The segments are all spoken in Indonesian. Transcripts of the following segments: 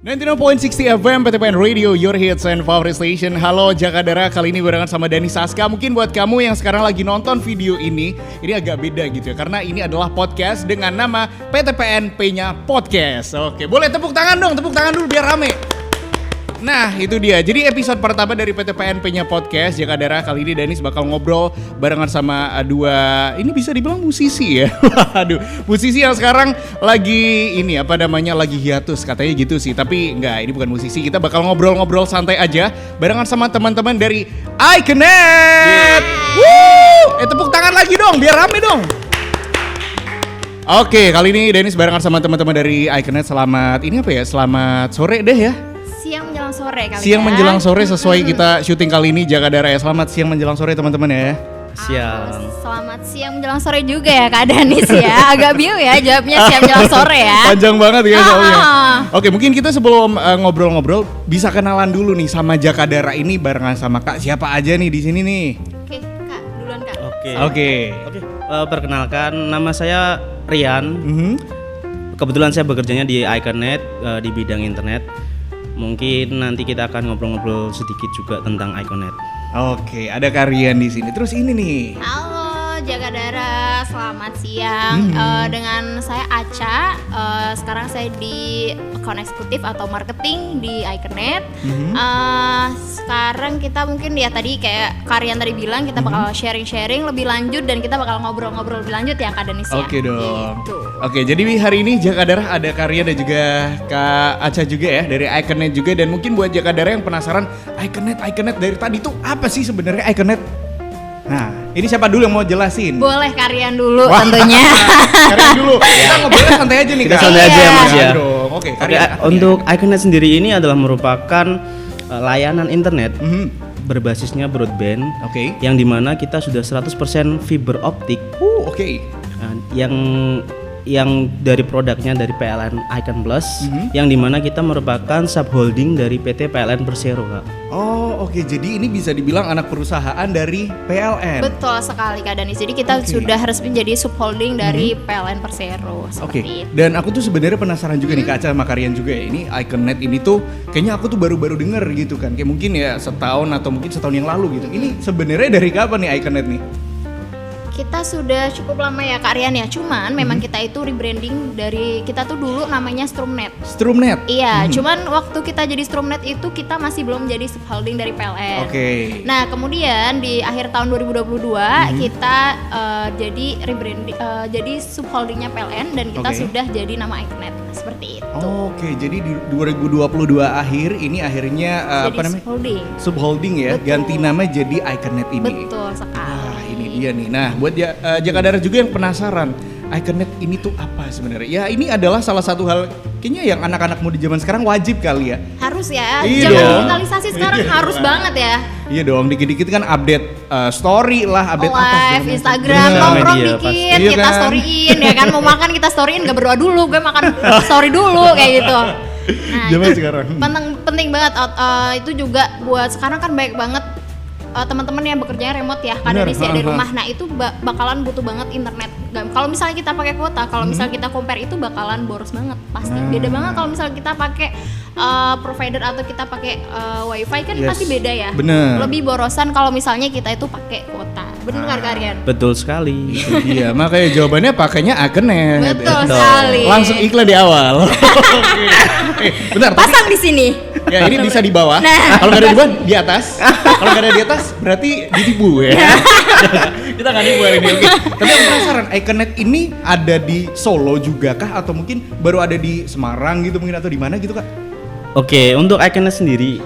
99.60 FM PTPN Radio, your hits and favorite station. Halo Jakadara, kali ini barengan sama Dani Saska. Mungkin buat kamu yang sekarang lagi nonton video ini agak beda gitu ya, karena ini adalah podcast dengan nama PTPN-P-nya Podcast. Oke, boleh tepuk tangan dulu biar rame. Nah itu dia, jadi episode pertama dari PTPN-P-nya Podcast Jakadara. Kali ini Danis bakal ngobrol barengan sama dua, ini bisa dibilang musisi ya. Waduh, musisi yang sekarang lagi lagi hiatus katanya gitu sih. Tapi enggak, ini bukan musisi, kita bakal ngobrol-ngobrol santai aja barengan sama teman-teman dari iConnect. Woo! Tepuk tangan lagi dong, biar rame dong. Oke, kali ini Danis barengan sama teman-teman dari iConnect. Selamat sore deh ya. Siang menjelang sore kali Siang menjelang sore sesuai kita syuting kali ini Jakadara ya. Selamat siang menjelang sore teman-teman ya. Siang. Selamat siang menjelang sore juga ya Kak Danis ya. Agak bingung ya jawabnya siang menjelang sore ya. Panjang banget ya soalnya. Oke, mungkin kita sebelum ngobrol-ngobrol bisa kenalan dulu nih sama Jakadara ini barengan sama Kak. Siapa aja nih di sini nih? Oke, Kak, duluan Kak. Oke. Perkenalkan, nama saya Rian. Kebetulan saya bekerjanya di iConnect di bidang internet. Mungkin nanti kita akan ngobrol-ngobrol sedikit juga tentang iConnect. Oke, ada Karian di sini. Terus ini nih. Halo Jakadara, selamat siang. Dengan saya Aca. Sekarang saya di account eksekutif atau marketing di iConnect. Sekarang kita mungkin ya tadi kayak Karian tadi bilang kita bakal sharing-sharing lebih lanjut dan kita bakal ngobrol-ngobrol lebih lanjut ya Kak Danis ya. Oke dong. Gitu. Oke, jadi hari ini Jakadara ada Karian dan juga Kak Aca juga ya dari iConnect juga. Dan mungkin buat Jakadara yang penasaran iConnect dari tadi tuh apa sih sebenarnya iConnect? Nah, ini siapa dulu yang mau jelasin? Boleh Karian dulu tentunya. Karian dulu. Kita ngobrolnya santai aja nih Kak. Kita santai aja Mas ya. Oke, Karian. Untuk iConnect sendiri ini adalah merupakan layanan internet berbasisnya broadband. Oke. Yang dimana kita sudah 100% fiber optik. Oke. Yang dari produknya dari PLN Icon Plus, yang dimana kita merupakan subholding dari PT PLN Persero Kak. Oh oke, jadi ini bisa dibilang anak perusahaan dari PLN. Betul sekali Kak Danis. Jadi kita sudah resmi jadi subholding dari PLN Persero. Oke. Dan aku tuh sebenarnya penasaran juga nih Kak Aca sama Karian juga ya. Ini iConnect ini tuh kayaknya aku tuh baru-baru denger gitu kan. Kayak mungkin ya setahun atau mungkin setahun yang lalu gitu. Ini sebenarnya dari kapan nih iConnect nih? Kita sudah cukup lama ya Kak Rian ya. Cuman memang kita itu rebranding dari kita tuh dulu namanya Stromnet. Stromnet? Iya, cuman waktu kita jadi Stromnet itu kita masih belum jadi subholding dari PLN. Oke. Nah, kemudian di akhir tahun 2022 kita jadi rebranding jadi subholdingnya PLN dan kita sudah jadi nama iConnect. Seperti itu. Oke, jadi di 2022 akhir ini akhirnya jadi subholding ya. Betul. Ganti nama jadi iConnect ini. Betul sekali. Wah, ini dia nih. Nah, buat Jakadara juga yang penasaran, iConnect ini tuh apa sebenarnya? Ya, ini adalah salah satu hal kayaknya yang anak-anak muda zaman sekarang wajib kali ya. Harus ya. Iya Zaman dong. digitalisasi sekarang harus banget ya. Iya dong, dikit-dikit kan update story lah, update apa live Instagram, Bener. nongkrong Media, dikit, Iya kita kan? storyin ya kan, mau makan kita storyin, gak berdoa dulu, gue makan story dulu kayak gitu. Nah, Zaman itu sekarang. penting banget. Itu juga buat sekarang kan banyak banget teman-teman yang bekerjanya remote ya, kadang Bener, di dari rumah. Nah itu bakalan butuh banget internet. Kalau misalnya kita pakai kuota, kalau misalnya kita compare itu bakalan boros banget. Pasti beda banget kalau misalnya kita pakai provider atau kita pakai wifi kan pasti beda ya. Bener. Lebih borosan kalau misalnya kita itu pakai kuota. Bener kan Karian? Betul sekali. Iya, makanya jawabannya pakainya iConnect. Betul sekali. Langsung iklan di awal. Oke. Bentar, Pasang di sini. ya ini bisa di bawah. Nah. Kalau nggak ada di bawah, di atas. Kalau nggak ada di atas, berarti ditipu ya. Kita nggak nipu hari ini. Oke. Tapi aku penasaran, iConnect ini ada di Solo juga kah? Atau mungkin baru ada di Semarang gitu mungkin atau di mana gitu Kak? Oke, untuk iConnect sendiri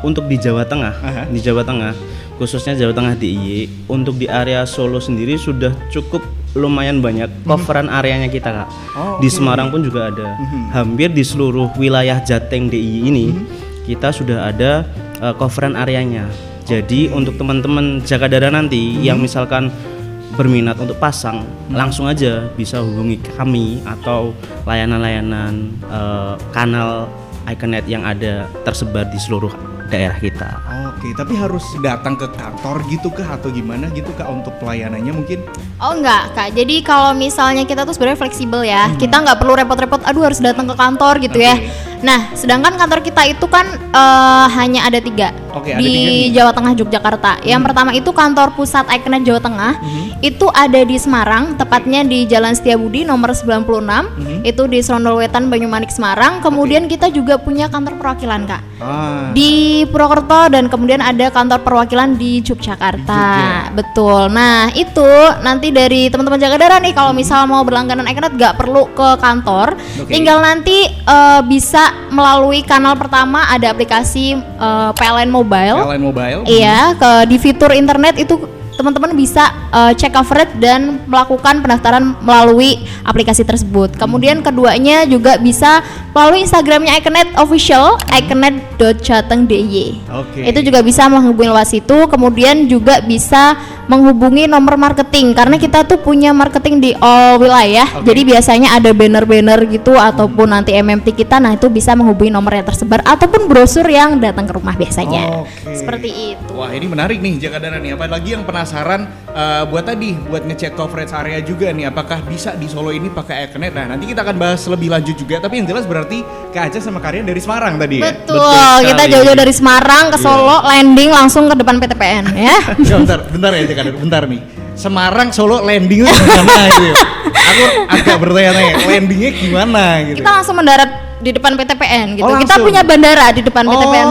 untuk di Jawa Tengah, Aha. di Jawa Tengah, khususnya Jawa Tengah DIY, untuk di area Solo sendiri sudah cukup lumayan banyak coveran areanya kita Kak. Di Semarang pun juga ada. Hampir di seluruh wilayah Jateng DIY ini kita sudah ada coveran areanya. Jadi untuk teman-teman Jakadara nanti yang misalkan berminat untuk pasang, langsung aja bisa hubungi kami atau layanan-layanan kanal iConnect yang ada tersebar di seluruh daerah kita. Oke, tapi harus datang ke kantor gitu kah atau gimana gitu Kak untuk pelayanannya mungkin? Oh enggak Kak, jadi kalau misalnya kita tuh sebenarnya fleksibel ya. Kita nggak perlu repot-repot, aduh harus datang ke kantor gitu ya. Nah, sedangkan kantor kita itu kan hanya ada 3 Oke, ada di 3 nih. Jawa Tengah, Yogyakarta. Yang pertama itu kantor pusat iKNet Jawa Tengah. Itu ada di Semarang, tepatnya di Jalan Setiabudi nomor 96. Itu di Serondol Wetan, Banyumanik, Semarang. Kemudian kita juga punya kantor perwakilan, Kak. Di Purwokerto, dan kemudian ada kantor perwakilan di Yogyakarta. Betul. Nah, itu nanti dari teman-teman Jagadara nih, kalau misal mau berlangganan iKNet gak perlu ke kantor, tinggal nanti bisa melalui kanal pertama, ada aplikasi PLN Mobile. PLN Mobile. Iya, di fitur internet itu teman-teman bisa cek coverage dan melakukan pendaftaran melalui aplikasi tersebut. Kemudian keduanya juga bisa melalui Instagramnya iKNet official, iKNet.jateng.dy. Itu juga bisa menghubungi lewat situ. Kemudian juga bisa menghubungi nomor marketing, karena kita tuh punya marketing di all wilayah. Jadi biasanya ada banner-banner gitu ataupun nanti MMT kita. Nah, itu bisa menghubungi nomor yang tersebar ataupun brosur yang datang ke rumah biasanya. Seperti itu. Wah, ini menarik nih Jagadara nih. Apalagi yang penasaran buat ngecek coverage area juga nih, apakah bisa di Solo ini pakai iKNet. Nah, nanti kita akan bahas lebih lanjut juga. Tapi yang jelas berarti Kak Aca sama Karian dari Semarang tadi ya. Betul, kita jauh-jauh dari Semarang ke Solo, landing langsung ke depan PTPN ya. Bentar ya Jagadara, bentar nih. Semarang, Solo, landingnya gimana gitu? Aku agak bertanya-tanya, landingnya gimana gitu? Kita langsung mendarat di depan PTPN gitu. Oh, kita punya bandara di depan PTPN.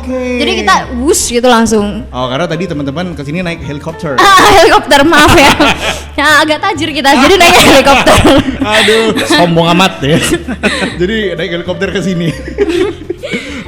Okay. Jadi kita wush gitu langsung. Oh, karena tadi teman-teman kesini naik helikopter. Helikopter, maaf ya. Ya agak tajir kita, jadi naik helikopter. Aduh, sombong amat ya. Jadi naik helikopter ke sini.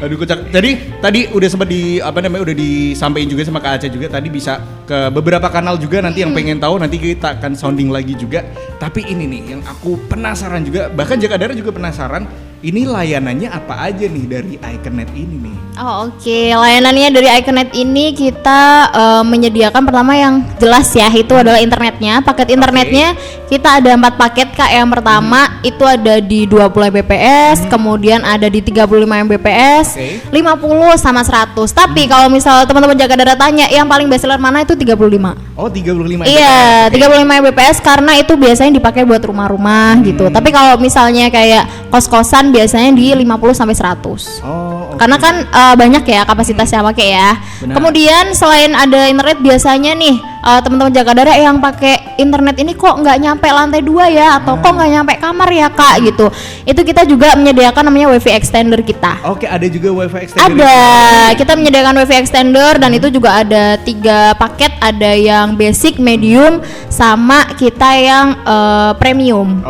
Aduh kocak. Jadi tadi udah sempat udah disampaikan juga sama Kak Aca juga, tadi bisa ke beberapa kanal juga, nanti yang pengen tahu nanti kita akan sounding lagi juga. Tapi ini nih yang aku penasaran juga, bahkan Jagadara juga penasaran, ini layanannya apa aja nih dari iKNet ini nih? Oke. Layanannya dari iKNet ini kita menyediakan pertama yang jelas ya, itu adalah internetnya. Paket internetnya kita ada 4 paket, Kak. Yang pertama itu ada di 20 Mbps, kemudian ada di 35 Mbps, 50 sama 100. Tapi kalau misal teman-teman Jagadara tanya yang paling bestseller mana, itu 35. Oh, 35 Mbps. Iya, 35 Mbps karena itu biasanya dipakai buat rumah-rumah gitu. Tapi kalau misalnya kayak kos-kosan biasanya di 50 sampai 100. Karena kan banyak ya kapasitasnya pakai ya. Benar. Kemudian selain ada internet, biasanya nih teman-teman Jagadara yang pakai internet ini kok nggak nyampe lantai 2 ya, atau kok nggak nyampe kamar ya Kak gitu. Itu kita juga menyediakan namanya WiFi extender kita. Oke, ada juga WiFi extender. Ada, kita menyediakan WiFi extender dan itu juga ada 3 paket, ada yang basic, medium, sama kita yang premium.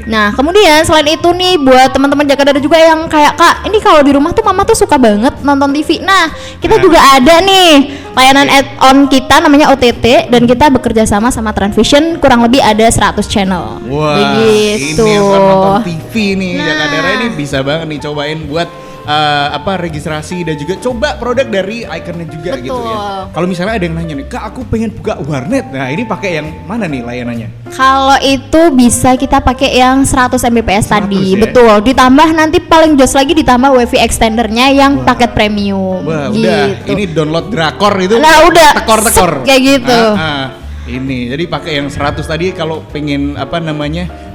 Nah, kemudian selain itu nih buat teman-teman Jagadara juga yang kayak, Kak, ini kalau di rumah tuh mama tuh suka banget nonton TV. Nah, kita juga ada nih layanan add-on kita namanya OTT, dan kita bekerja sama Transvision, kurang lebih ada 100 channel. Wah, begitu. Ini yang nonton TV nih, Jagadara ini bisa banget nih cobain buat registrasi dan juga coba produk dari iKNet juga. Betul. Gitu ya. Kalau misalnya ada yang nanya nih, Kak, aku pengen buka warnet. Nah, ini pakai yang mana nih layanannya? Kalau itu bisa kita pakai yang 100 Mbps 100 tadi, ya? Betul. Ditambah nanti paling jos lagi ditambah WiFi extendernya yang paket premium. Wah, gitu. udah. Ini download drakor itu. Nah, udah. Tekor-tekor. Kayak gitu. Ini jadi pakai yang 100 tadi kalau pengen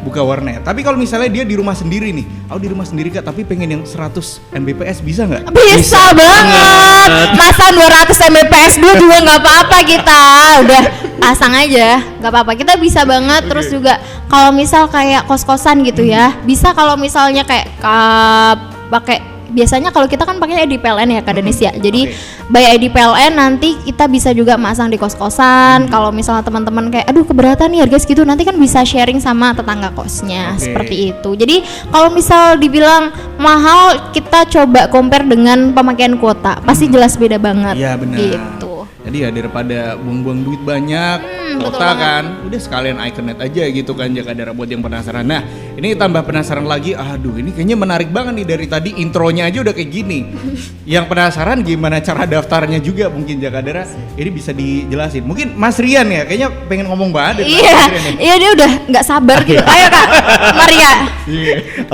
buka warnet. Tapi kalau misalnya dia di rumah sendiri nih, aku di rumah sendiri Kak, tapi pengen yang 100 Mbps bisa nggak? Bisa banget. Pasang 200 Mbps dulu juga nggak apa-apa kita. Udah pasang aja, nggak apa-apa. Kita bisa banget. Terus juga kalau misal kayak kos-kosan gitu ya, bisa kalau misalnya kayak pakai. Biasanya kalau kita kan pakai ID PLN ya Kak Denis ya. Jadi by ID PLN nanti kita bisa juga masang di kos-kosan. Kalau misalnya teman-teman kayak aduh keberatan nih harga segitu, nanti kan bisa sharing sama tetangga kosnya. Seperti itu. Jadi kalau misal dibilang mahal, kita coba compare dengan pemakaian kuota. Pasti jelas beda banget. Iya benar. Gitu. Jadi ya daripada buang-buang duit banyak, kuota kan, udah sekalian iKNet aja gitu kan Jagadara buat yang penasaran. Nah, ini tambah penasaran lagi. Aduh, ini kayaknya menarik banget nih, dari tadi intronya aja udah kayak gini. Yang penasaran gimana cara daftarnya juga mungkin Jagadara, ini bisa dijelasin. Mungkin Mas Rian ya, kayaknya pengen ngomong banget. Iya dia udah nggak sabar gitu. Ayo Kak, Maria.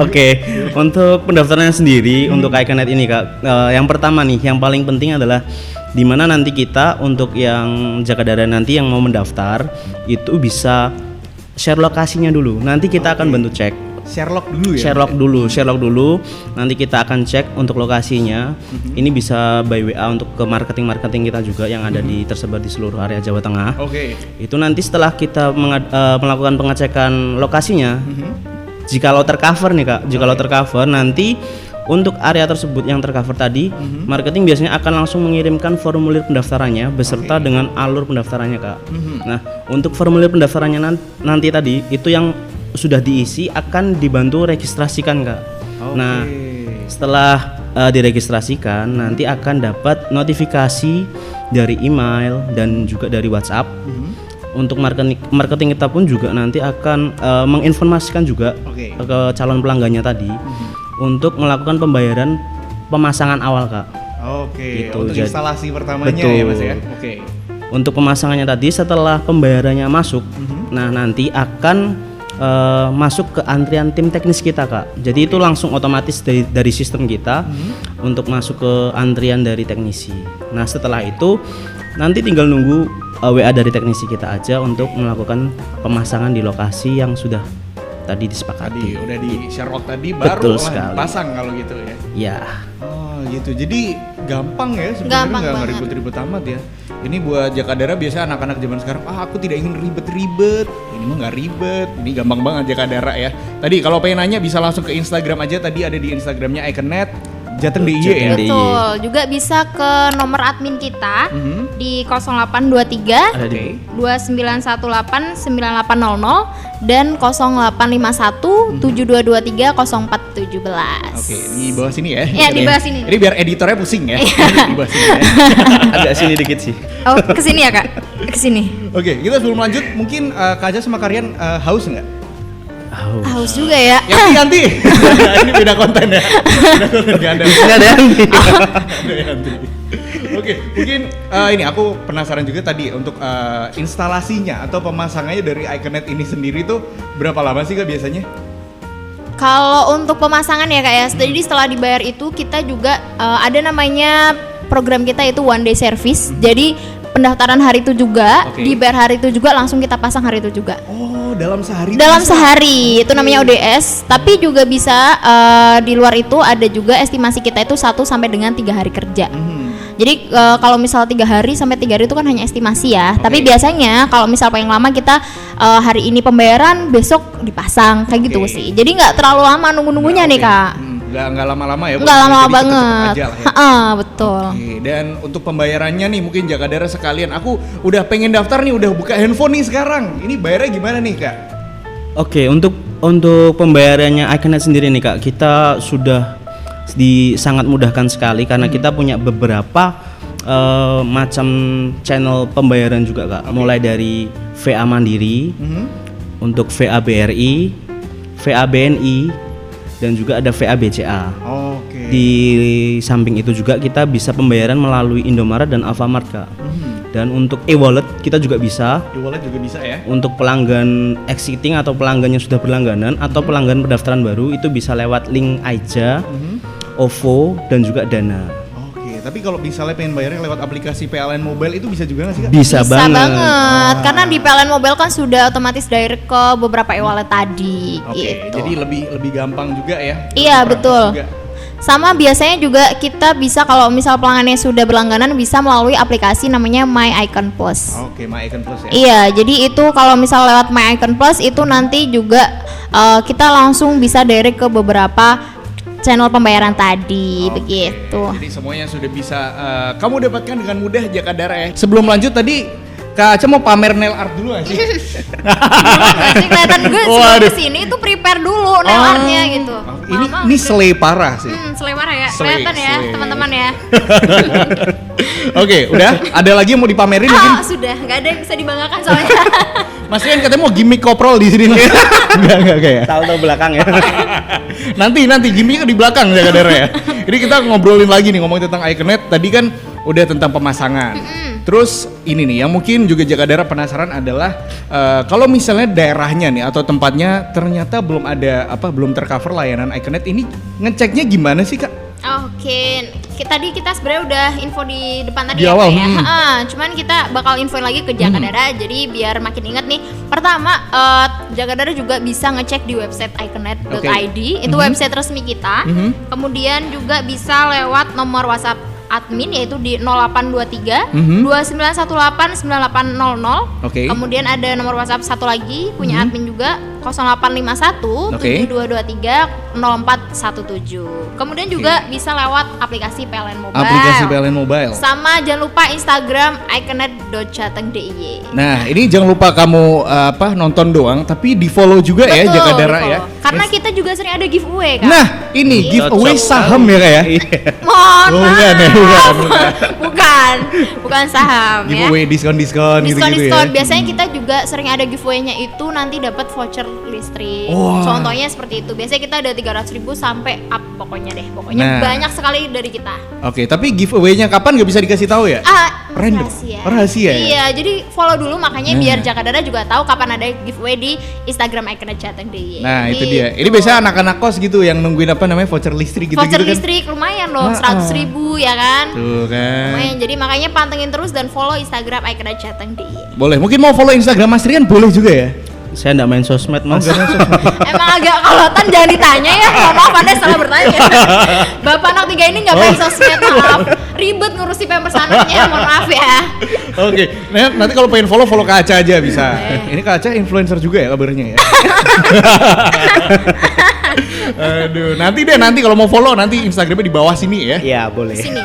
Oke, untuk pendaftarannya sendiri untuk iKNet ini Kak, yang pertama nih, yang paling penting adalah di mana nanti kita untuk yang Jagadara nanti yang mau mendaftar itu bisa share lokasinya dulu. Nanti kita akan bantu cek Sherlock dulu ya. Sherlock dulu. Nanti kita akan cek untuk lokasinya. Ini bisa by WA untuk ke marketing kita juga yang ada tersebar di seluruh area Jawa Tengah. Oke. Itu nanti setelah kita melakukan pengecekan lokasinya, jikalau tercover nih Kak, tercover nanti untuk area tersebut yang tercover tadi, marketing biasanya akan langsung mengirimkan formulir pendaftarannya beserta dengan alur pendaftarannya Kak. Nah, untuk formulir pendaftarannya nanti tadi itu yang sudah diisi akan dibantu registrasikan Kak. Nah, setelah diregistrasikan nanti akan dapat notifikasi dari email dan juga dari WhatsApp. Untuk marketing kita pun juga nanti akan menginformasikan juga ke calon pelanggannya tadi untuk melakukan pembayaran pemasangan awal Kak. Gitu. Untuk instalasi pertamanya ya Mas ya. Untuk pemasangannya tadi setelah pembayarannya masuk, nah nanti akan masuk ke antrian tim teknis kita Kak. Jadi itu langsung otomatis dari sistem kita untuk masuk ke antrian dari teknisi. Nah setelah itu nanti tinggal nunggu WA dari teknisi kita aja untuk melakukan pemasangan di lokasi yang sudah tadi disepakati. Udah di Sherlock tadi baru pasang kalau gitu ya. Ya. Oh gitu. Jadi gampang ya sebenarnya, nggak ribet-ribet amat ya. Ini buat Jakadara biasa anak-anak zaman sekarang, aku tidak ingin ribet-ribet. Ini mah nggak ribet, ini gampang banget Jakadara ya. Tadi kalau pengen nanya bisa langsung ke Instagram aja, tadi ada di Instagramnya Iconnet Jateng DIY ya. Betul, juga bisa ke nomor admin kita di 0823 2918 9800 dan 0851 7223 0417. Oke, di bawah sini ya. Ya, di bawah sini. Ini biar editornya pusing ya. Di bawah sini ya. Agak sini dikit sih. Oh, ke sini ya Kak? Ke sini. Oke, kita sebelum lanjut mungkin Kak Aja sama Karian haus nggak? Haus juga ya. Yanti. Ini beda konten ya. Beda konten gak ada. Ada Yanti. Oke, mungkin ini aku penasaran juga tadi untuk instalasinya atau pemasangannya dari Iconnet ini sendiri tuh berapa lama sih Kak biasanya? Kalau untuk pemasangan ya Kak ya, jadi setelah dibayar itu kita juga ada namanya program kita itu one day service. Jadi pendaftaran hari itu juga, dibayar hari itu juga, langsung kita pasang hari itu juga. Oh, dalam sehari? Dalam sehari, itu namanya ODS. Tapi juga bisa di luar itu ada juga estimasi kita itu 1 sampai dengan 3 hari kerja. Jadi kalau misal 3 hari sampai 3 hari itu kan hanya estimasi ya. Tapi biasanya kalau misal paling lama kita hari ini pembayaran, besok dipasang kayak gitu sih. Jadi nggak terlalu lama nunggu-nunggunya nih Kak. Nggak lama-lama ya? Nggak lama banget. Ya? Betul. Dan untuk pembayarannya nih mungkin Jakadara sekalian, aku udah pengen daftar nih, udah buka handphone nih sekarang. Ini bayarnya gimana nih Kak? Oke, untuk pembayarannya Iconnet sendiri nih Kak, kita sudah sangat mudahkan sekali karena kita punya beberapa macam channel pembayaran juga Kak. Mulai dari VA Mandiri, untuk VA BRI, VA BNI, dan juga ada VA BCA. Di samping itu juga kita bisa pembayaran melalui Indomaret dan Alfamart Kak. Dan untuk e-wallet kita juga bisa. E-wallet juga bisa ya. Untuk pelanggan exiting atau pelanggan yang sudah berlangganan atau pelanggan pendaftaran baru itu bisa lewat link Aja, OVO dan juga Dana. Tapi kalau misalnya pengen bayarnya lewat aplikasi PLN Mobile itu bisa juga nggak sih Kak? Bisa banget. Karena di PLN Mobile kan sudah otomatis direct ke beberapa e-wallet tadi. Gitu. Jadi lebih gampang juga ya? Iya betul. Juga. Sama biasanya juga kita bisa kalau misal pelanggannya sudah berlangganan bisa melalui aplikasi namanya My Icon Plus. My Icon Plus ya? Iya, jadi itu kalau misal lewat My Icon Plus itu nanti juga kita langsung bisa direct ke beberapa channel pembayaran tadi, begitu. Jadi semuanya sudah bisa kamu dapatkan dengan mudah Jakadara ya. Sebelum lanjut tadi Kak Aca mau pamer nail art dulu gak sih? Masih kelihatan gue sebelum kesini itu prepare dulu nail artnya gitu. Ini slay parah sih. Slay parah ya, kelihatan ya teman-teman ya. Oke, udah? Ada lagi yang mau dipamerin mungkin? Sudah, gak ada yang bisa dibanggakan soalnya. Mas Rian katanya mau gimmick koprol di sini nih. Enggak ya. Tahu belakang ya. Nanti gimmicknya di belakang Jakadara ya. Ini kita ngobrolin lagi nih ngomongin tentang Iconnet. Tadi kan udah tentang pemasangan. Terus ini nih yang mungkin juga Jakadara penasaran adalah kalau misalnya daerahnya nih atau tempatnya ternyata belum ada belum tercover layanan Iconnet, ini ngeceknya gimana sih Kak? Oke, tadi kita sebenarnya udah info di depan tadi Di ya, awal, Pak, ya. Cuman kita bakal infoin lagi ke Jagadara, jadi biar makin inget nih. Pertama, Jagadara juga bisa ngecek di website iconet.id, itu website resmi kita. Kemudian juga bisa lewat nomor WhatsApp admin yaitu di 0823 2918 9800. Oke. Kemudian ada nomor WhatsApp satu lagi punya admin juga 0851 7223 0417. Kemudian juga bisa lewat aplikasi PLN Mobile. Aplikasi PLN Mobile. Sama jangan lupa Instagram iconet.jateng.diy. Nah, ini jangan lupa kamu nonton doang, tapi di follow juga ya Betul, Jagadara di-follow. ya. Karena kita juga sering ada giveaway kan. Nah, ini giveaway Cocok saham ya Kak ya. Mohon Oh, maaf. bukan ya, bukan saham ya. Giveaway diskon-diskon gitu-gitu ya. Biasanya kita juga sering ada giveaway-nya itu nanti dapat voucher listrik. Wah. Contohnya seperti itu. Biasanya kita ada 300.000 sampai up pokoknya deh. Pokoknya Nah. banyak sekali dari kita. Oke, tapi giveaway-nya kapan nggak bisa dikasih tahu ya? Random. Rahasia ya? Iya, jadi follow dulu makanya biar Jagadara juga tahu kapan ada giveaway di Instagram iconet.jateng.diy. Nah, itu Gitu. dia. Ini biasanya anak-anak kos gitu yang nungguin voucher listrik gitu-gitu voucher kan. listrik lumayan dong, 100.000 ya kan? Tuh kan. Lumayan, jadi makanya pantengin terus dan follow Instagram iconet.jateng.diy. Boleh. Mungkin mau follow Instagram Mas Rian boleh juga ya? Saya enggak main sosmed, Mas. Emang agak kolotan, jangan ditanya ya. Mohon maaf, Anda salah bertanya. Bapak anak 3 ini nggak main sosmed, maaf. Ribet ngurusi pampers anaknya, mohon maaf ya. Oke, nah, nanti kalau pengen follow Kak Aca aja bisa. Ini Kak Aca influencer juga ya kabarnya ya. Aduh, nanti kalau mau follow nanti Instagramnya di bawah sini ya. Iya, boleh. Sini.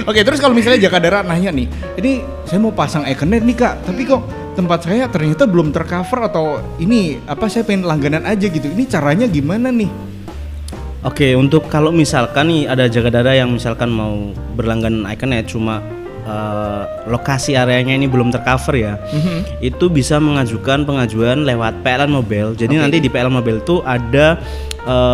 Oke, terus kalau misalnya Jagadara nanya nih, ini saya mau pasang iconet nih Kak, tapi kok tempat saya ternyata belum tercover atau ini saya pengen langganan aja gitu. Ini caranya gimana nih? Oke, untuk kalau misalkan nih ada Jagadara yang misalkan mau berlangganan iconet cuma lokasi areanya ini belum tercover ya, itu bisa mengajukan pengajuan lewat PLN Mobile. Jadi nanti di PLN Mobile itu ada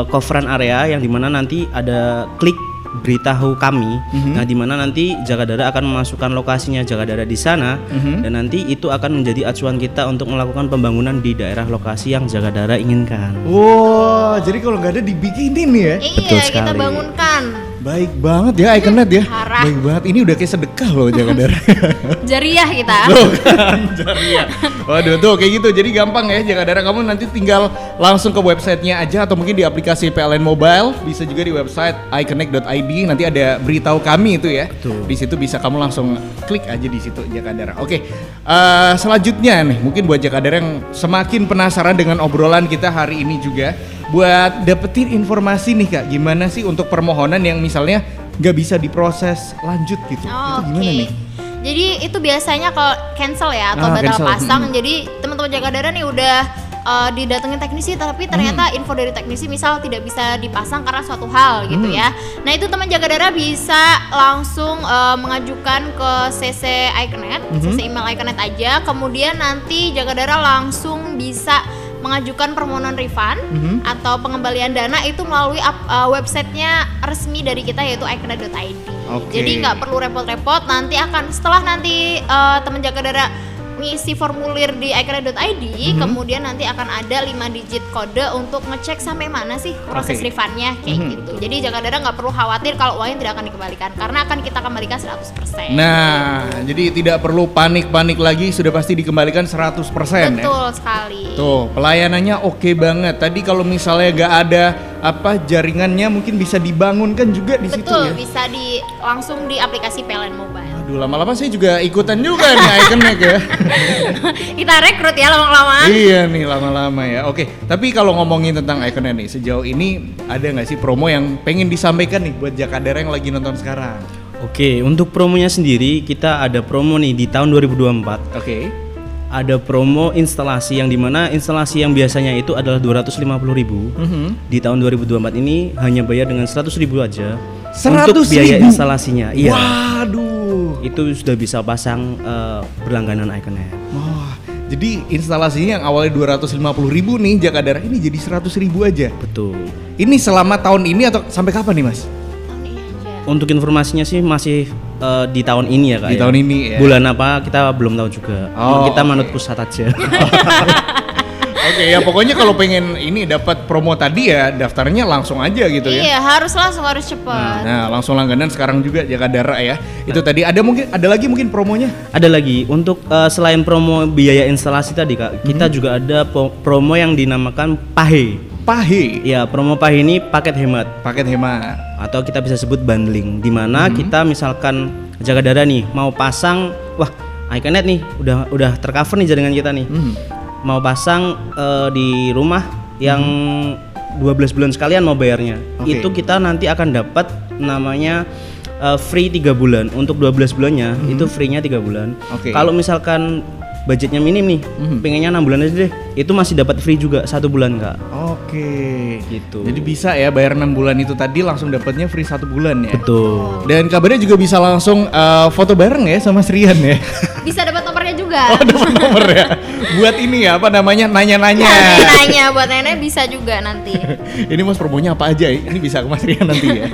coveran area yang dimana nanti ada klik beritahu kami. Nah, dimana nanti Jagadara akan memasukkan lokasinya Jagadara di sana, dan nanti itu akan menjadi acuan kita untuk melakukan pembangunan di daerah lokasi yang Jagadara inginkan. Wow, jadi kalau nggak ada dibikinin nih ya? Betul Iya, kita sekali. bangunkan. Baik banget ya iconet ya. Parah. Baik banget. Ini udah kayak sedekah loh Jagadara. Jariah kita. Tuh kan, jariah. Waduh tuh kayak gitu. Jadi gampang ya Jagadara, kamu nanti tinggal langsung ke websitenya aja atau mungkin di aplikasi PLN Mobile, bisa juga di website iconet.id. Nanti ada beritahu kami itu ya. Betul. Di situ bisa kamu langsung klik aja di situ Jagadara. Oke. Selanjutnya nih mungkin buat Jagadara yang semakin penasaran dengan obrolan kita hari ini juga, buat dapetin informasi nih Kak, gimana sih untuk permohonan yang misalnya nggak bisa diproses lanjut gitu. Itu gimana nih? Jadi itu biasanya kalau cancel ya atau batal cancel. pasang. Jadi teman-teman Jagadara nih udah didatengin teknisi tapi ternyata info dari teknisi misal tidak bisa dipasang karena suatu hal gitu ya. Nah, itu teman Jagadara bisa langsung mengajukan ke CC iconet, CC email iconet aja. Kemudian nanti Jagadara langsung bisa mengajukan permohonan refund atau pengembalian dana itu melalui websitenya resmi dari kita yaitu iconet.id. Oke. Jadi nggak perlu repot-repot. Nanti akan setelah nanti teman Jagadara ngisi formulir di iconet.id, kemudian nanti akan ada 5 digit kode untuk ngecek sampai mana sih proses Oke. refundnya kayak gitu. Jadi Jagadara nggak perlu khawatir kalau uangnya tidak akan dikembalikan karena akan kita kembalikan 100%. Nah, jadi tidak perlu panik-panik lagi, sudah pasti dikembalikan 100% ya. Betul sekali. Tuh, pelayanannya oke banget. Tadi kalau misalnya nggak ada jaringannya mungkin bisa dibangunkan juga di situ Betul, ya. bisa langsung di aplikasi PLN Mobile. Aduh, lama-lama saya juga ikutan juga nih iconet ya. Kita rekrut ya lama-lama. Iya nih lama-lama ya. Oke, tapi kalau ngomongin tentang iconet nih, sejauh ini ada nggak sih promo yang pengen disampaikan nih buat Jagadara yang lagi nonton sekarang? Oke, untuk promonya sendiri kita ada promo nih di tahun 2024. Oke. Ada promo instalasi yang dimana instalasi yang biasanya itu adalah 250.000. Di tahun 2024 ini hanya bayar dengan 100.000 aja 100.000? untuk biaya instalasinya. Iya. Waduh. Itu sudah bisa pasang berlangganan iconet. Wah, jadi instalasinya yang awalnya 250.000 nih Jagadara ini jadi 100.000 aja. Betul. Ini selama tahun ini atau sampai kapan nih Mas? Tahun ini aja. Untuk informasinya sih masih di tahun ini ya Kak. Di ya. tahun ini ya. Bulan apa kita belum tahu juga. Oh, Kita oke. manut pusat aja. Oke, ya pokoknya kalau pengen ini dapat promo tadi ya daftarnya langsung aja gitu ya. Iya, harus cepat. Nah, langsung langganan sekarang juga Jakadara ya. Itu tadi ada lagi mungkin promonya? Ada lagi untuk selain promo biaya instalasi tadi Kak, kita juga ada promo yang dinamakan PAHE. PAHE. Ya, promo PAHE ini paket hemat Paket hemat. atau kita bisa sebut bundling, di mana kita misalkan Jakadara nih mau pasang, wah iConnect nih udah tercover nih jaringan kita nih. Mau pasang di rumah yang 12 bulan sekalian mau bayarnya. Oke. Itu kita nanti akan dapat namanya free 3 bulan. Untuk 12 bulannya itu free-nya 3 bulan. Oke. Kalau misalkan budgetnya minim nih, pengennya 6 bulan aja deh, itu masih dapat free juga 1 bulan Kak. Oke. Gitu. Jadi bisa ya bayar 6 bulan itu tadi langsung dapatnya free 1 bulan ya. Betul. Dan kabarnya juga bisa langsung foto bareng ya sama Srian ya. Bisa dapat nomornya juga. Oh, dapat nomor ya. Buat ini ya apa namanya nanya-nanya. Nanya buat nenek bisa juga nanti. Ini Mas promonya apa aja? Ini bisa ke Mas Rian nanti ya.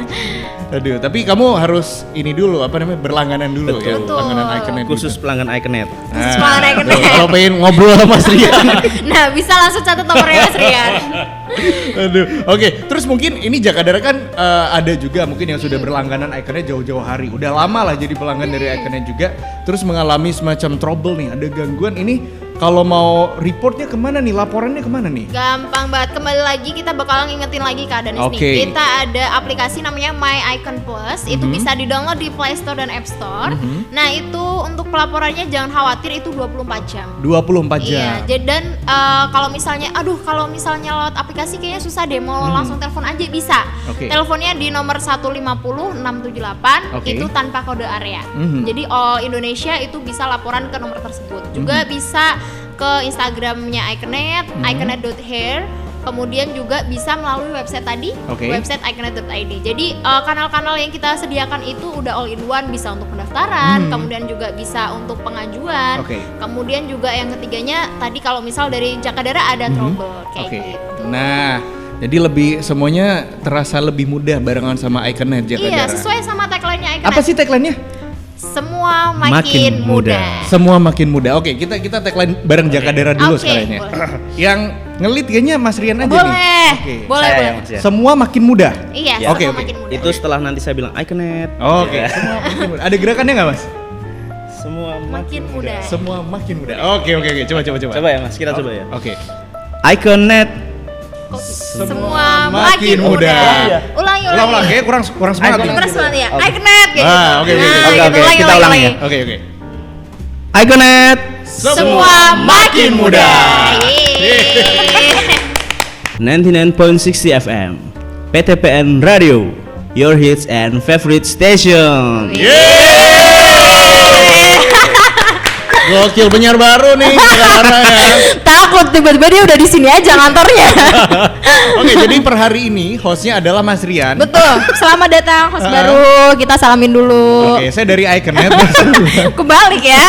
Aduh, tapi kamu harus ini dulu apa namanya berlangganan dulu ya. Betul. Langganan iConnect. Khusus pelanggan iConnect. Semangat iConnect. Kalau pengen ngobrol sama Mas Rian. Nah, bisa langsung catat nomornya Mas Rian. Aduh, oke. Terus mungkin ini Jakadara kan ada juga mungkin yang sudah berlangganan iConnect jauh-jauh hari. Udah lama lah jadi pelanggan dari iConnect juga. Terus mengalami semacam trouble nih, ada gangguan ini. Kalau mau reportnya kemana nih? Laporannya kemana nih? Gampang banget. Kembali lagi kita bakal ngingetin lagi Kak Danis Oke. nih. Kita ada aplikasi namanya My Icon Plus. Itu bisa di-download di Play Store dan App Store. Nah, itu untuk pelaporannya jangan khawatir, itu 24 jam. 24 jam. Iya, dan kalau misalnya lewat aplikasi kayaknya susah deh, mau langsung telepon aja bisa. Oke. Teleponnya di nomor 150 678 Oke. itu tanpa kode area. Jadi all Indonesia itu bisa laporan ke nomor tersebut. Juga bisa ke Instagramnya iConnect, iConnect.hair. Kemudian juga bisa melalui website tadi, Oke. website iConnect.id. Jadi kanal-kanal yang kita sediakan itu udah all in one, bisa untuk pendaftaran, kemudian juga bisa untuk pengajuan. Oke. Kemudian juga yang ketiganya tadi kalau misal dari Jakadara ada trouble kayak Oke. gitu. Nah, jadi lebih semuanya terasa lebih mudah barengan sama iConnect Jakadara. Iya, sesuai sama tagline-nya iConnect. Apa sih tagline-nya? Semua makin Makin muda. mudah. Semua makin mudah. Oke, kita tagline bareng Jakadara dulu Oke, sekarang ya. boleh. Yang ngelit kayaknya Mas Rian aja nih. Boleh. Oke. Boleh, Saya boleh. yang Mas ya. Semua makin mudah. Iya, Ya. Oke, semua oke. makin mudah. Itu setelah nanti saya bilang iConnect. Oke. Ya. Semua makin mudah. Ada gerakannya nggak Mas? Semua makin mudah. Semua makin mudah. Oke. Coba. Coba ya Mas, kita coba ya. Oke. iConnect. Semua makin makin mudah. mudah. Ulangi. Ulang. Kayaknya kurang semangat. nih. Kurang semangat ya. Oke. iConnect gitu. Ah, oke. Nah, Oke, gitu. oke. Kita ulangi ya. Oke. iConnect. Semua makin mudah. Yeay. 99.60 FM. PTPN Radio. Your hits and favorite station. Gokil, penyiar baru nih Jakadara ya. Takut tiba-tiba dia udah di sini aja ngantornya. Oke, jadi per hari ini hostnya adalah Mas Rian. Betul. Selamat datang host baru. Kita salamin dulu. Oke, saya dari iConnect. Kebalik ya.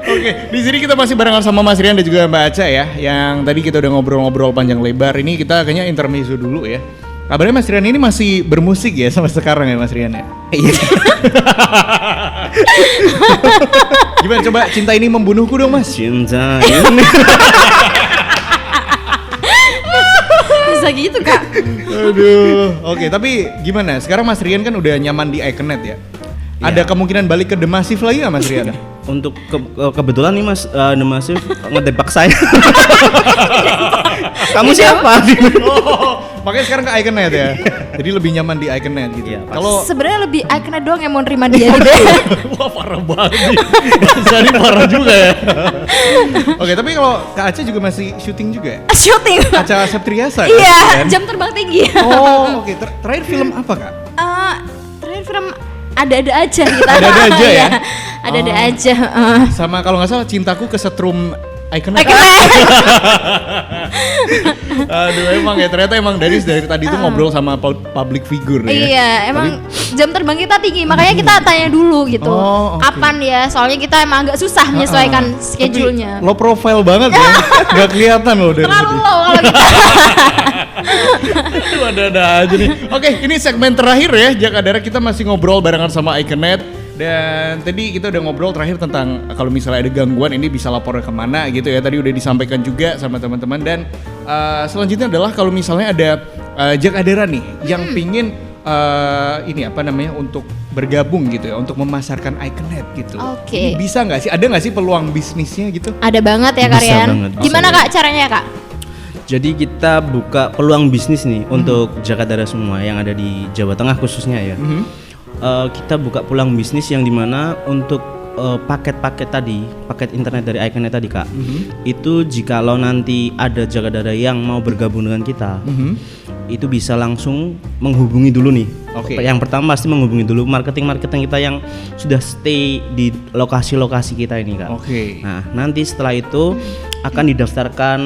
Oke, di sini kita masih barengan sama Mas Rian dan juga Mbak Aca ya. Yang tadi kita udah ngobrol-ngobrol panjang lebar. Ini kita kayaknya intermezzo dulu ya. Kabarnya Mas Rian ini masih bermusik ya sampai sekarang ya Mas Rian ya? Iya. Gimana coba Cinta Ini Membunuhku dong Mas? Cinta ini. Bisa gitu Kak. Aduh. Oke, tapi gimana? Sekarang Mas Rian kan udah nyaman di iConnect ya? Ada kemungkinan balik ke The Massive lagi nggak Mas Rian? Untuk kebetulan nih Mas, The Massive ngedebak saya. Kamu siapa? Oh, makanya sekarang ke iConnect ya. Jadi lebih nyaman di iConnect gitu. Iya, pas. Kalau Sebenarnya lebih iConnect doang yang mau nerima dia gitu. wah parah banget nih. Jadi parah juga ya. Oke, tapi kalau Kak Aca juga masih syuting juga ya? Syuting. Aca Septriasa kan? Iya, Kan? jam terbang tinggi. Oh, oke. Terakhir film apa Kak? Terakhir film ada-ada aja kita. Ada-ada aja ya? Iya, Ada-ada aja. Sama kalau nggak salah Cintaku Kesetrum iConnect. iConnect. Aduh, emang ya ternyata emang dari tadi tuh ngobrol sama public figure ya. Iya, emang jam terbang kita tinggi, makanya kita tanya dulu gitu. Oh, oke. Kapan ya? Soalnya kita emang agak susah menyesuaikan schedule-nya. Tapi low profile banget ya. Nggak kelihatan loh dari Terlalu situ. low kalau kita. Aduh, ada aja nih. Oke, ini segmen terakhir ya Jakadara, kita masih ngobrol barengan sama iConnect Dan tadi kita udah ngobrol terakhir tentang kalau misalnya ada gangguan ini bisa lapor kemana gitu ya. Tadi udah disampaikan juga sama teman-teman. Dan selanjutnya adalah kalau misalnya ada Jakadera nih yang pingin ini apa namanya untuk bergabung gitu ya, untuk memasarkan Iconet gitu. Oke. Ini bisa nggak sih? Ada nggak sih peluang bisnisnya gitu? Ada banget ya Bisa Karian. banget, bisa Gimana Kak caranya Kak? Jadi kita buka peluang bisnis nih untuk Jakadera semua yang ada di Jawa Tengah khususnya ya. Kita buka peluang bisnis yang dimana untuk paket-paket tadi, paket internet dari Iconet tadi Kak, itu jikalau nanti ada Jakadera yang mau bergabung dengan kita, itu bisa langsung menghubungi dulu nih. Oke. Yang pertama pasti menghubungi dulu marketing kita yang sudah stay di lokasi-lokasi kita ini Kak. Oke. Nah nanti setelah itu akan didaftarkan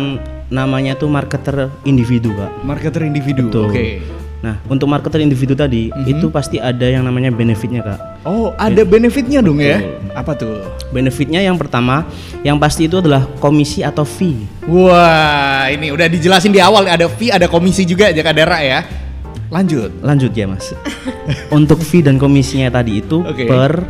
namanya tuh marketer individu Kak. Marketer individu. Betul. Oke. Nah untuk marketer individu tadi itu pasti ada yang namanya benefitnya Kak. Oh, ada benefitnya dong ya? Apa tuh? Benefitnya yang pertama, yang pasti itu adalah komisi atau fee. Wah, ini udah dijelasin di awal ada fee, ada komisi juga Jakadera ya. Lanjut Ya Mas. Untuk fee dan komisinya tadi itu Oke. per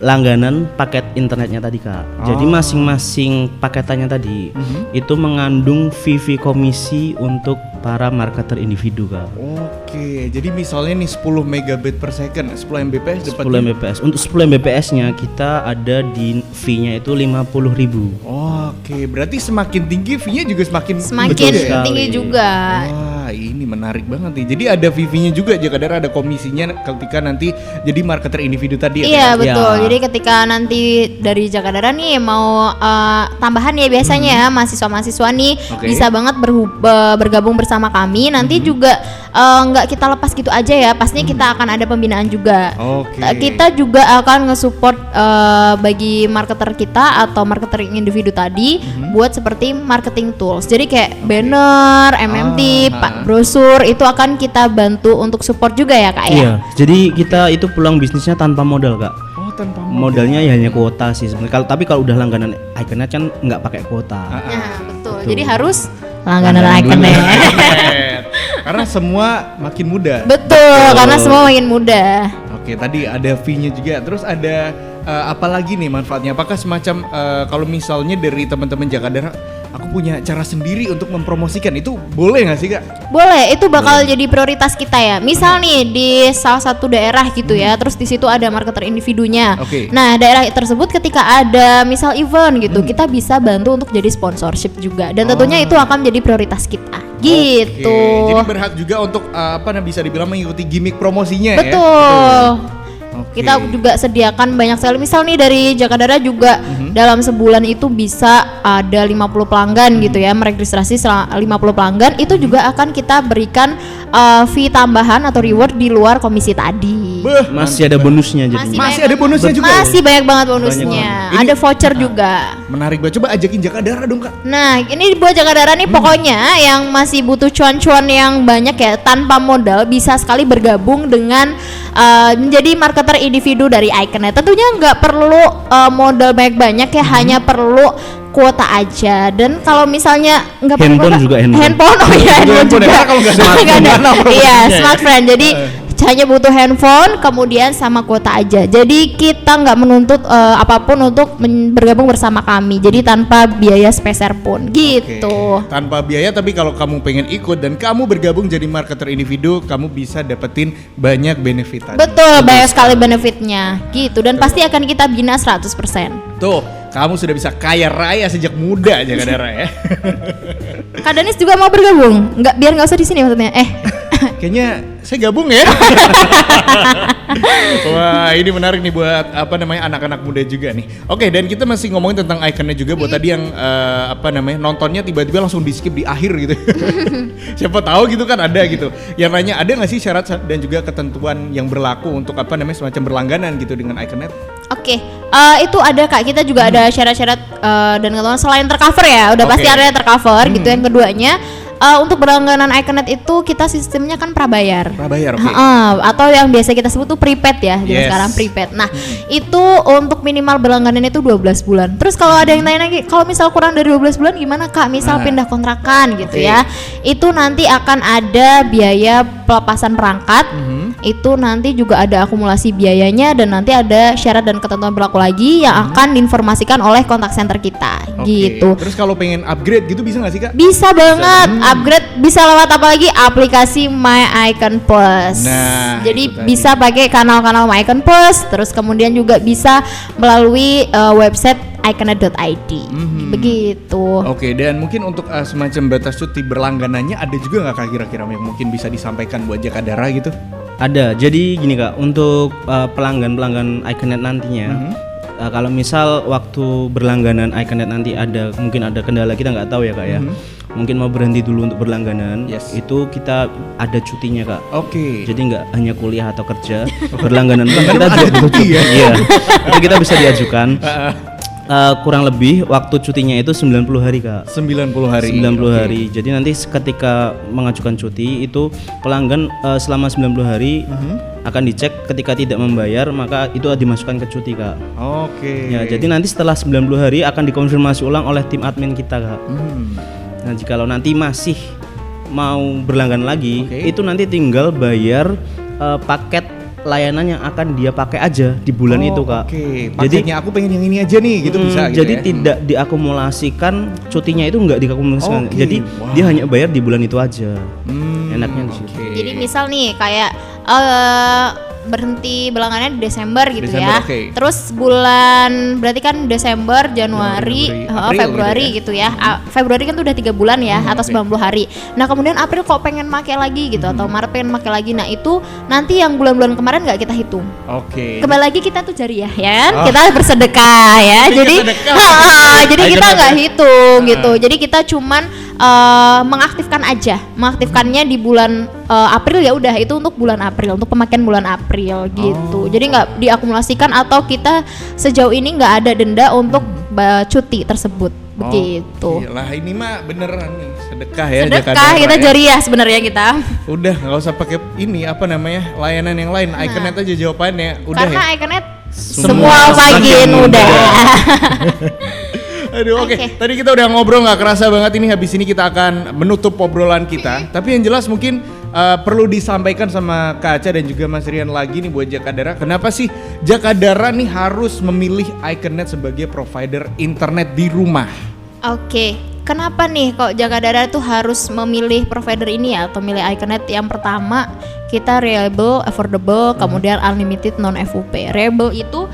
langganan paket internetnya tadi Kak. Jadi masing-masing paketannya tadi itu mengandung fee komisi untuk para marketer individu Kak. Oke, jadi misalnya nih 10 megabit per second, 10 Mbps dapat 10 Mbps. Untuk 10 Mbps-nya kita ada di fee-nya itu 50.000. Oke, berarti semakin tinggi fee-nya juga semakin Semakin betul ya? tinggi juga. Wah, ini menarik banget nih. Jadi ada fee-nya juga Jakadera, ada komisinya ketika nanti jadi marketer individu tadi ya. Iya Kak? betul. Ya. Jadi ketika nanti dari Jakadera nih mau tambahan ya biasanya ya mahasiswa-mahasiswa nih Oke. bisa banget bergabung bersama kami. Nanti juga nggak kita lepas gitu aja ya. Pastinya kita akan ada pembinaan juga. Oke. Kita juga akan nge-support bagi marketer kita atau marketing individu tadi buat seperti marketing tools. Jadi kayak banner, MMT, brosur itu akan kita bantu untuk support juga ya Kak ya. Iya. Jadi kita itu peluang bisnisnya tanpa modal Kak. Oh, tanpa Modalnya ya hanya kuota sih sebenarnya. Tapi kalau udah langganan Iconet kan nggak pakai kuota. Nah, betul. Jadi harus langganan Iconet. Karena semua makin mudah. Betul, karena semua makin mudah. Oke, tadi ada fee-nya juga. Terus ada apa lagi nih manfaatnya? Apakah semacam kalau misalnya dari teman-teman Jakadera, aku punya cara sendiri untuk mempromosikan, itu boleh nggak sih Kak? Boleh, itu bakal jadi prioritas kita ya. Misal nih di salah satu daerah gitu ya, terus di situ ada marketer individunya. Oke. Nah, daerah tersebut ketika ada misal event gitu, kita bisa bantu untuk jadi sponsorship juga. Dan tentunya itu akan menjadi prioritas kita. Gitu. Oke, jadi berhak juga untuk bisa dibilang mengikuti gimmick promosinya ya. Betul. Oke. Kita juga sediakan banyak sekali. Misal nih dari Jakadera juga dalam sebulan itu bisa ada 50 pelanggan gitu ya, meregistrasi 50 pelanggan itu juga akan kita berikan fee tambahan atau reward di luar komisi tadi. Beh, Masih ada bonusnya jadi. Masih ada bonusnya juga. Masih banyak banget bonusnya. Ini- Ada voucher juga. menarik banget. Coba ajakin Jakadera dong Kak. Nah, ini buat Jakadera nih pokoknya yang masih butuh cuan-cuan yang banyak ya tanpa modal bisa sekali bergabung dengan menjadi marketer individu dari Iconet. Tentunya nggak perlu modal banyak-banyak ya, hanya perlu kuota aja. Dan kalau misalnya nggak perlu Handphone kuota, juga handphone. oh iya handphone Handphone juga. ya, kalau nggak ada Nggak smartphone, ada. mana promosinya Iya ya? smartphone. Jadi hanya butuh handphone kemudian sama kuota aja. Jadi kita nggak menuntut apapun untuk bergabung bersama kami. Jadi tanpa biaya sepeser pun gitu. Oke, tanpa biaya, tapi kalau kamu pengen ikut dan kamu bergabung jadi marketer individu, kamu bisa dapetin banyak benefit tadi. Betul, banyak sekali benefitnya gitu. Dan pasti akan kita bina 100%. Tuh, kamu sudah bisa kaya raya sejak muda Jakadera ya. Kak Danis juga mau bergabung? Nggak, biar nggak usah di sini maksudnya. Kayaknya saya gabung ya. Wah, ini menarik nih buat anak-anak muda juga nih. Oke, dan kita masih ngomongin tentang Iconet juga buat tadi yang nontonnya tiba-tiba langsung di skip di akhir gitu. Siapa tahu gitu kan ada gitu. Yang nanya ada nggak sih syarat dan juga ketentuan yang berlaku untuk semacam berlangganan gitu dengan Iconet? Oke, itu ada Kak. Kita juga ada syarat-syarat dan ketentuan selain tercover ya. Udah pasti Oke. ada yang tercover gitu. Yang keduanya untuk berlangganan Iconet itu kita sistemnya kan prabayar. Prabayar, oke. Atau yang biasa kita sebut tuh prepaid ya. Jadi Yes. sekarang prepaid. Nah, itu untuk minimal berlangganan itu 12 bulan. Terus kalau ada yang tanya lagi, kalau misal kurang dari 12 bulan gimana Kak? Misal Nah. pindah kontrakan gitu Oke. ya. Itu nanti akan ada biaya pelepasan perangkat itu nanti juga ada akumulasi biayanya dan nanti ada syarat dan ketentuan berlaku lagi yang akan diinformasikan oleh kontak center kita gitu. Terus kalau pengen upgrade gitu bisa nggak sih Kak? Bisa banget, upgrade bisa lewat apa lagi? Aplikasi My Icon Plus. Nah, jadi itu tadi. bisa pakai kanal-kanal My Icon Plus, terus kemudian juga bisa melalui website iconet.id. Begitu. Oke, dan mungkin untuk semacam batas cuti berlangganannya ada juga nggak Kak kira-kira yang mungkin bisa disampaikan buat Jakadara gitu? Ada. Jadi gini Kak, untuk pelanggan Iconet nantinya, kalau misal waktu berlangganan Iconet nanti mungkin ada kendala, kita nggak tahu ya Kak ya. Mungkin mau berhenti dulu untuk berlangganan, itu kita ada cutinya Kak. Oke. Jadi nggak hanya kuliah atau kerja, berlangganan pun kita ada cuti ya? Iya. Itu kita bisa diajukan. Kurang lebih waktu cutinya itu 90 hari Kak. 90 hari. 90 hari. Jadi nanti ketika mengajukan cuti itu pelanggan selama 90 hari akan dicek, ketika tidak membayar maka itu dimasukkan ke cuti Kak. Oke. Ya, jadi nanti setelah 90 hari akan dikonfirmasi ulang oleh tim admin kita Kak. Nah, jikalau nanti masih mau berlangganan lagi, itu nanti tinggal bayar paket layanan yang akan dia pakai aja di bulan itu Kak. Oke. Paketnya aku pengen yang ini aja nih, gitu bisa. Jadi gitu ya? tidak diakumulasikan, cutinya itu nggak diakumulasikan. Oke, Jadi dia hanya bayar di bulan itu aja. Enaknya di situ. Jadi misal nih kayak berhenti berlangganannya di Desember gitu Desember, ya. oke. Terus bulan berarti kan Desember, Januari, April Februari gitu gitu ya. Februari kan tuh udah 3 bulan ya atau 90 hari. Nah, kemudian April kok pengen make lagi gitu atau Maret pengen make lagi. Nah, itu nanti yang bulan-bulan kemarin nggak kita hitung. Oke. Kembali lagi kita tuh jariah ya kan? Kita bersedekah ya. Jadi sedekah. jadi kita nggak hitung gitu. Jadi kita cuman mengaktifkan aja. Mengaktifkannya di bulan April ya udah, itu untuk bulan April, untuk pemakaian bulan April gitu. Jadi nggak diakumulasikan atau kita sejauh ini nggak ada denda untuk cuti tersebut. Begitu. Lah ini mah beneran nih sedekah ya. Sedekah Jakadara kita ya. jariah sebenarnya kita. Udah nggak usah pakai ini apa namanya layanan yang lain. Iconet aja jawabannya. Udah Karena ya. Iconet Semua semua makin mudah. Aduh, oke. Oke. Tadi kita udah ngobrol nggak kerasa banget ini. Habis ini kita akan menutup obrolan kita. Tapi yang jelas mungkin perlu disampaikan sama Kak Aca dan juga Mas Rian lagi nih buat Jakadara. Kenapa sih Jakadara nih harus memilih Iconet sebagai provider internet di rumah? Oke, kenapa nih kok Jakadara tuh harus memilih provider ini ya atau milih Iconet? Yang pertama, kita reliable, affordable, kemudian unlimited non FUP. Reliable itu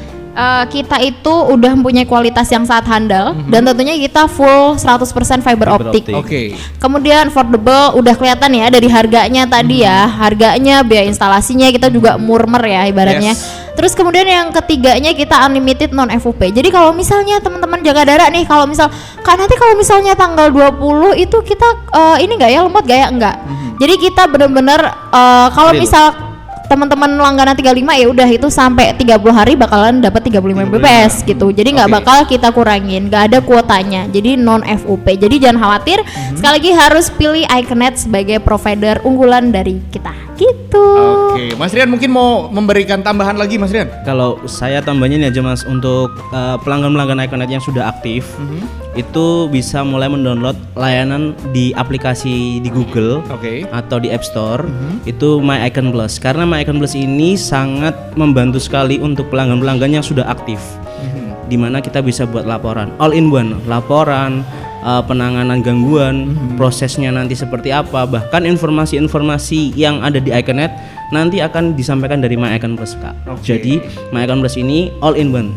kita itu udah mempunyai kualitas yang sangat handal dan tentunya kita full 100% fiber optik. Oke. Kemudian affordable udah kelihatan ya dari harganya tadi ya. Harganya, biaya instalasinya kita juga murmer ya ibaratnya. Yes. Terus kemudian yang ketiganya kita unlimited non FUP. Jadi kalau misalnya teman-teman Jakadara nih, kalau misal Kak nanti kalau misalnya tanggal 20 itu kita ini enggak ya lemot gak ya? Enggak. Jadi kita bener-bener kalau Real. misal teman-teman langganan 35 ya udah itu sampai 30 hari bakalan dapat 35 Mbps gitu. Jadi nggak Oke. bakal kita kurangin, nggak ada kuotanya. Jadi non FUP. Jadi jangan khawatir. Sekali lagi harus pilih Iconet sebagai provider unggulan dari kita. Gitu. Oke, Mas Rian mungkin mau memberikan tambahan lagi Mas Rian? Kalau saya tambahnya nih aja Mas, untuk pelanggan-pelanggan Iconet yang sudah aktif itu bisa mulai mendownload layanan di aplikasi di Google Oke. atau di App Store, itu My Icon Plus. Karena My Icon Plus ini sangat membantu sekali untuk pelanggan-pelanggan yang sudah aktif, di mana kita bisa buat laporan all in one, laporan, penanganan gangguan, prosesnya nanti seperti apa, bahkan informasi-informasi yang ada di Iconet nanti akan disampaikan dari My Icon Plus Kak. Oke. Jadi My Icon Plus ini all in one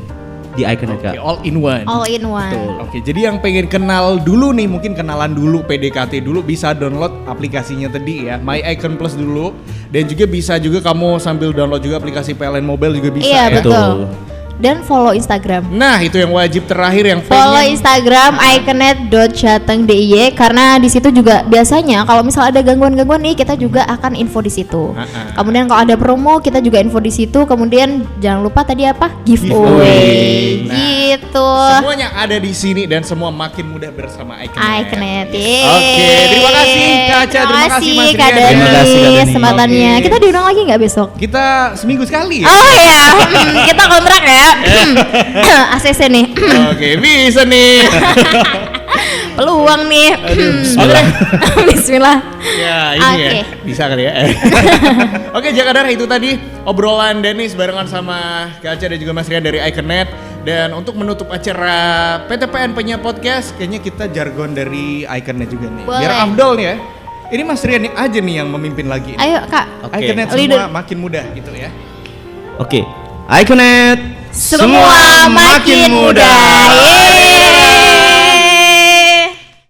di Iconet Kak. All in one. All in one. Oke, jadi yang pengen kenal dulu nih, mungkin kenalan dulu, PDKT dulu, bisa download aplikasinya tadi ya, My Icon Plus dulu. Dan juga bisa juga kamu sambil download juga aplikasi PLN Mobile juga bisa Iya ya. betul. Dan follow Instagram. Nah, itu yang wajib terakhir yang Follow pengen. Instagram iconet.jateng.diy karena di situ juga biasanya kalau misal ada gangguan-gangguan nih kita juga akan info di situ. Kemudian kalau ada promo kita juga info di situ. Kemudian jangan lupa tadi apa? Giveaway. Nah, Gitu. Semuanya ada di sini dan semua makin mudah bersama Iconet. Iconet. Oke, terima kasih Kak Aca, terima kasih Mas Kak Rian. Dani, Terima kasih, Kak Dani. kesempatannya. Oke. Kita diundang lagi nggak besok? Kita seminggu sekali ya. Oh iya, kita kontrak ya. ACC nih. Oke, bisa nih. peluang nih. Bismillah. Bismillah. Ya ini ya, Oke. bisa kali ya. Oke Jakadara, itu tadi obrolan Denis barengan sama Kak Aca dan juga Mas Rian dari Iconet. Dan untuk menutup acara PTPN Penyiar Podcast, kayaknya kita jargon dari Iconet juga nih. Biar Boleh. afdol nih ya. Ini Mas Rian aja nih yang memimpin lagi. Ayo Kak. Oke. Iconet Leader. semua makin mudah gitu ya. Oke, Iconet Semua makin muda. Yeay.